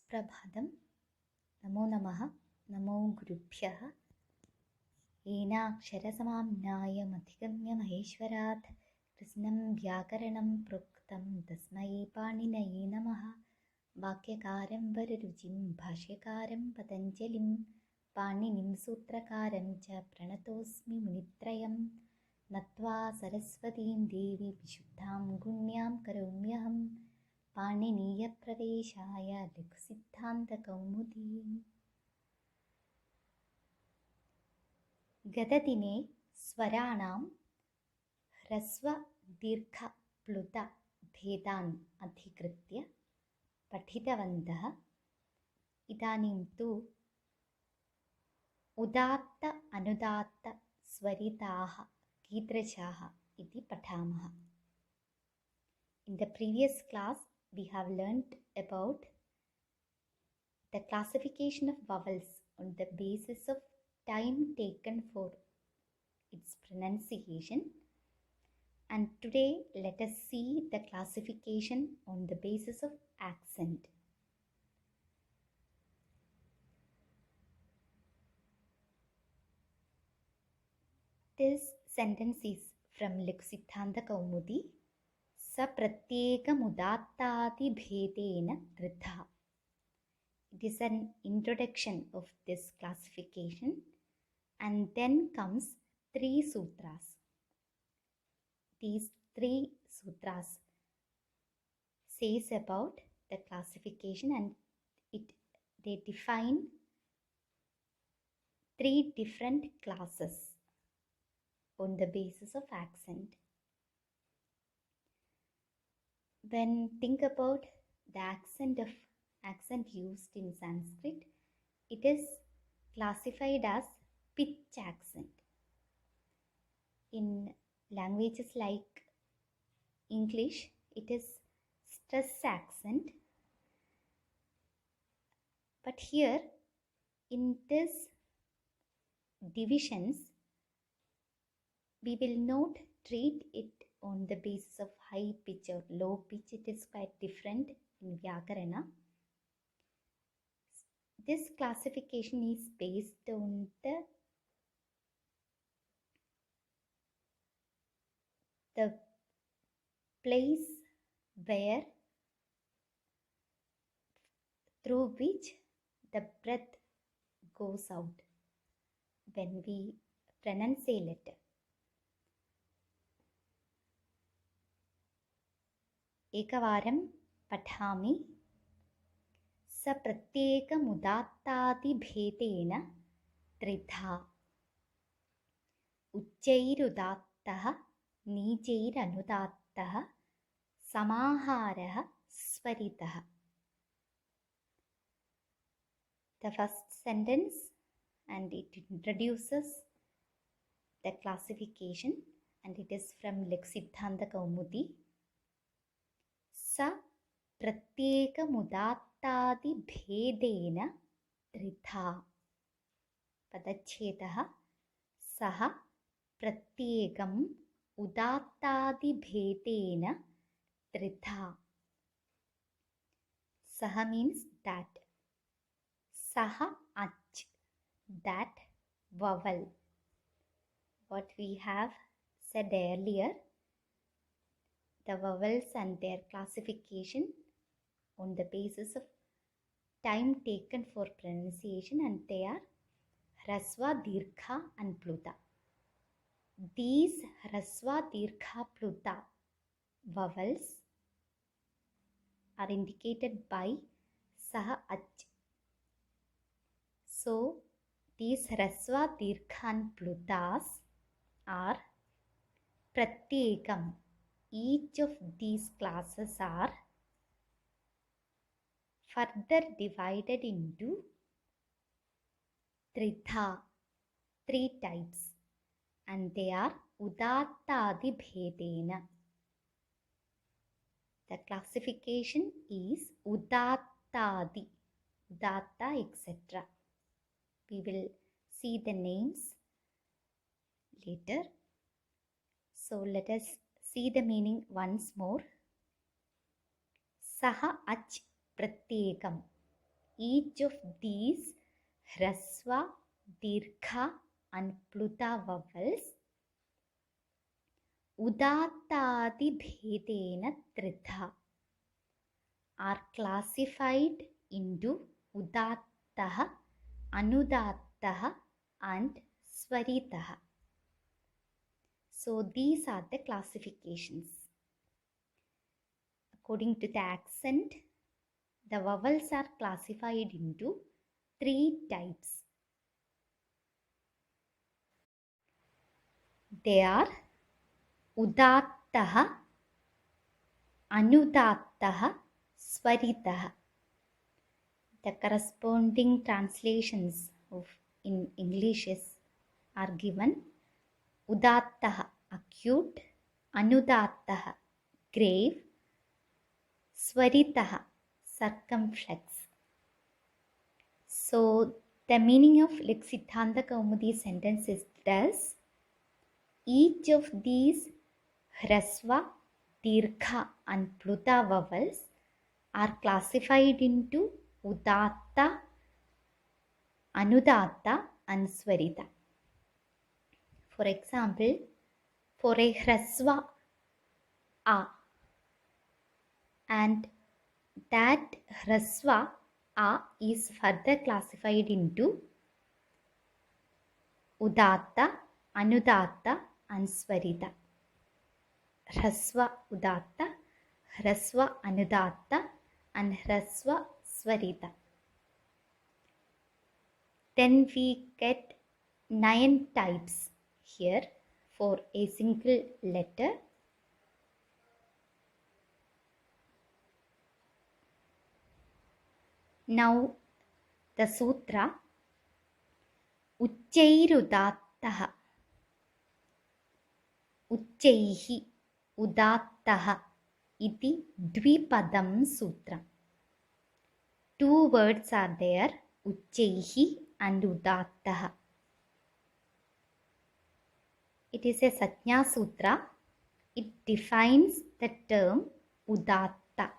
सुप्रभातं। नमो नमः। नमो गुरुभ्यः। येनाक्षरसमाम्नायमधिगम्य महेश्वरात् कृत्स्नं व्याकरणं प्रोक्तं तस्मै पाणिनये नमः। वाक्यकारं वररुचिं भाष्यकारं पतञ्जलिं पाणिनिं सूत्रकारं च प्रणतोऽस्मि मुनित्रयं। नत्वा सरस्वतीं देवीं विशुद्धां गुण्यां करोम्यहं पाणिनीयप्रवेशाय लघुसिद्धान्तकौमुदीम्। गतदिने स्वराणां ह्रस्वदीर्घप्लुतभेदान् अधिकृत्य पठितवन्तः। इदानीं तु उदात्त अनुदात्तस्वरिताः कीदृशाः इति पठामः। In the previous class, we have learnt about the classification of vowels on the basis of time taken for its pronunciation, and today let us see the classification on the basis of accent. This sentence is from Lakshithanta Kaumudi. Sa pratyekamudattadibhedena tritha. It is an introduction of this classification, and then comes 3 sutras. These 3 sutras says about the classification, and they define 3 different classes on the basis of accent. When think about the accent used in Sanskrit, it is classified as pitch accent. In languages like English, it is stress accent. But here, in this divisions, we will not treat it on the basis of high pitch or low pitch. It is quite different in Vyakarana. This classification is based on the place where through which the breath goes out when we pronounce a letter. एकवारं पठामि। स प्रत्येकमुदात्तादिभेदेन त्रिधा उच्चैरुदात्तः नीचैरनुदात्तः समाहारः स्वरितः. The first sentence, and it introduces the classification, and it is from Lakshithanta Kaumudi. Sa pratyekamudattadibhedena tritha. Padachetaha saha pratyekam udattadibhedena tritha. Saha means that. Saha ach, that vowel. What we have said earlier, the vowels and their classification on the basis of time taken for pronunciation, and they are Hrasva, Dirgha and Pluta. These Hrasva, Dirgha, Pluta vowels are indicated by Saha ach. So these Hrasva, Dirgha and Plutas are Pratyekam. Each of these classes are further divided into tritha, 3 types, and they are udattadibhedena. The classification is udattadi, udatta, etc. We will see the names later. So let us see the meaning once more. Saha ach pratyekam. each of these hrasva, dirgha and pluta vowels udattadi bhedena tritha are classified into udattah, anudattah and swaritah. So these are the classifications. According to the accent, the vowels are classified into 3 types. They are udattah, anudattah, swaritah. The corresponding translations in English are given. Udattah, acute, anudattah, grave, swaritah, circumflex. So the meaning of Siddhanta Kaumudi sentence is thus: each of these hrasva, dirgha and pluta vowels are classified into udatta, anudatta and swarita. For example, for a hrasva a, and that hrasva a is further classified into udatta, anudatta and swarita. Hrasva udatta, hrasva anudatta and hrasva swarita. Then we get 9 types here for a single letter. Now the sutra Uchchairudattah, Uchchaihi udattah iti dvipadam sutra. 2 words are there, Uchchaihi and udattah. It is a Sajna Sutra. It defines the term udatta.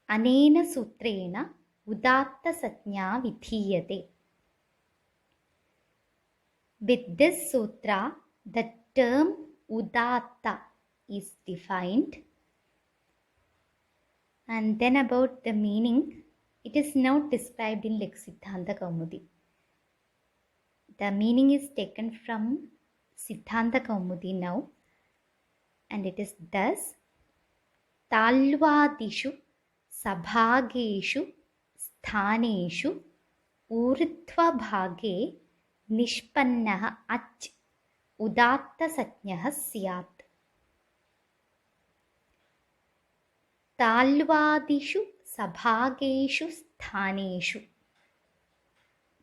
Anena sutrena udatta sajna vidhiyate. With this sutra, the term udatta is defined. And then about the meaning, it is now described in Siddhanta Kaumudi. The meaning is taken from Siddhanta Kaumudi now, and it is thus: Talvadishu sabhageshu sthaneshu urdhvabhage nishpannah ach udatta sajnah syat. Talvadishu sabhageshu sthaneshu.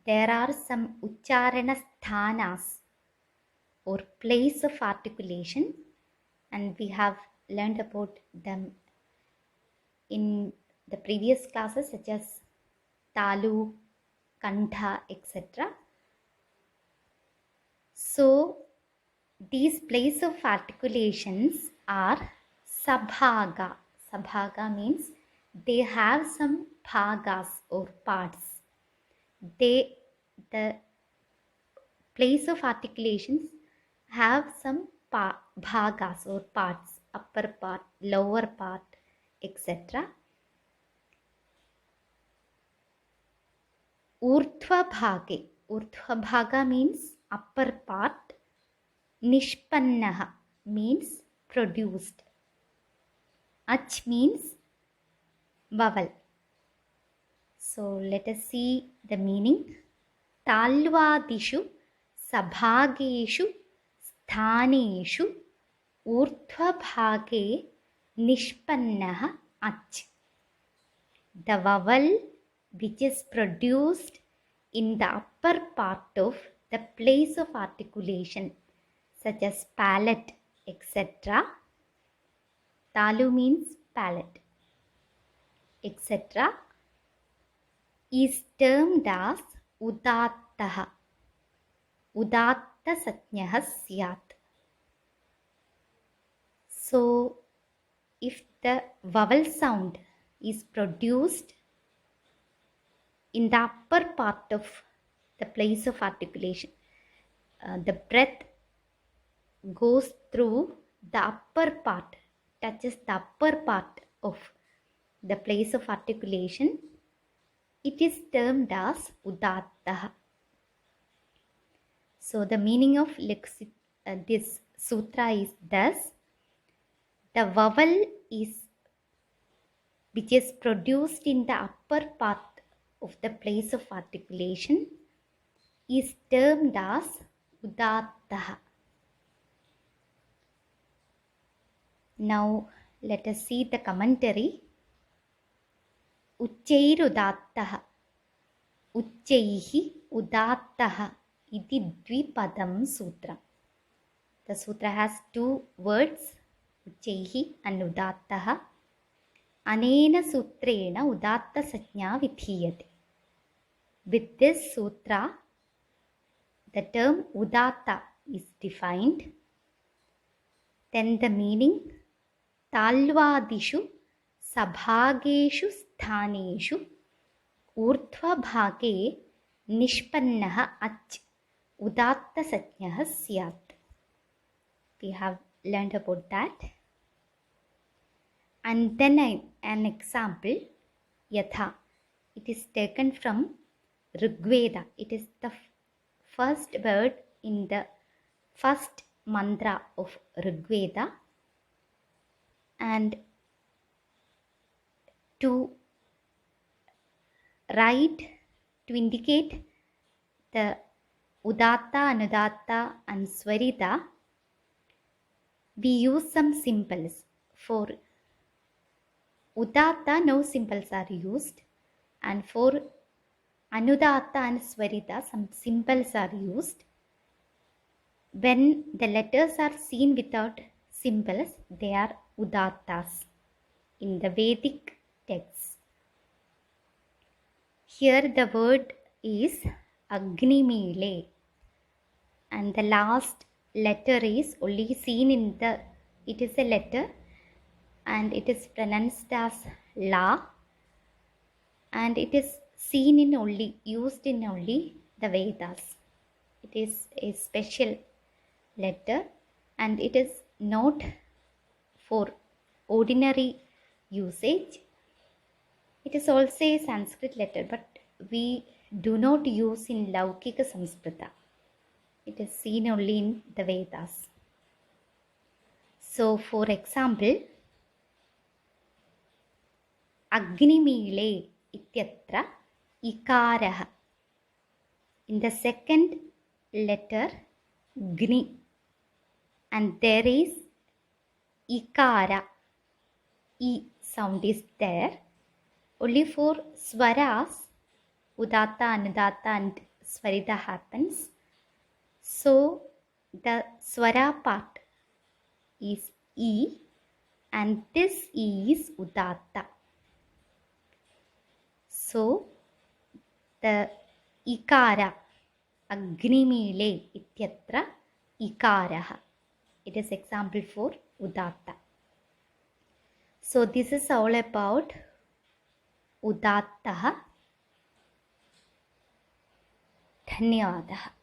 There are some ucharana sthanas or place of articulation, and we have learned about them in the previous classes, such as talu, kantha, etc. So these place of articulations are sabhaga. Sabhaga means they have some bhagas or parts. The place of articulations have some bhagas or parts, upper part, lower part, etc. Urdhva bhage. Urdhva bhaga means upper part. Nishpannaha means produced. Ach means vowel. So let us see the meaning. Talvadishu sabhageshu sthaneshu urdhvabhage nishpannah ach. The vowel which is produced in the upper part of the place of articulation, such as palate, etc. Talu means palate, etc. is termed as udattah. Udatta sajnah syat. So if the vowel sound is produced in the upper part of the place of articulation. The breath goes through the upper part, touches the upper part of the place of articulation. It is termed as udattah. So the meaning of this sutra is thus: the vowel which is produced in the upper part of the place of articulation is termed as udattah. Now let us see the commentary. Uchairudattah, Uchaihi udattah iti dvipadam sutra. The sutra has two words, Uchaihi and udattah. Anena sutrena udatta sajna vidhiyate. With this sutra, the term udatta is defined. Then the meaning: talvadishu sabhageshu sthaneshu urdhvabhage nishpannah ach udatta sajnah syat. We have learned about that. And then an example, yatha. It is taken from Rigveda. It is the first word in the first mantra of Rigveda. And to indicate the udatta, anudatta and swarita, we use some symbols. For udatta, no symbols are used, and for anudatta and swarita, some symbols are used. When the letters are seen without symbols, they are udattas in the Vedic texts. Here the word is Agnimile, and the last letter is only seen in the, it is a letter and it is pronounced as La, and it is seen in only, used in only the Vedas. It is a special letter and it is not for ordinary usage. It is also a Sanskrit letter, but we do not use in Laukika Samskrita. It is seen only in the Vedas. So, for example, Agnimile ityatra ikarah. In the second letter, Gni, and there is ikara. E sound is there. Only for swaras, udatta, anudatta and swarita happens. So the swara part is E, and this E is udatta. So the ikara, Agnimile ityatra ikarah. It is example for udatta. So this is all about udattah. धन्यवादः.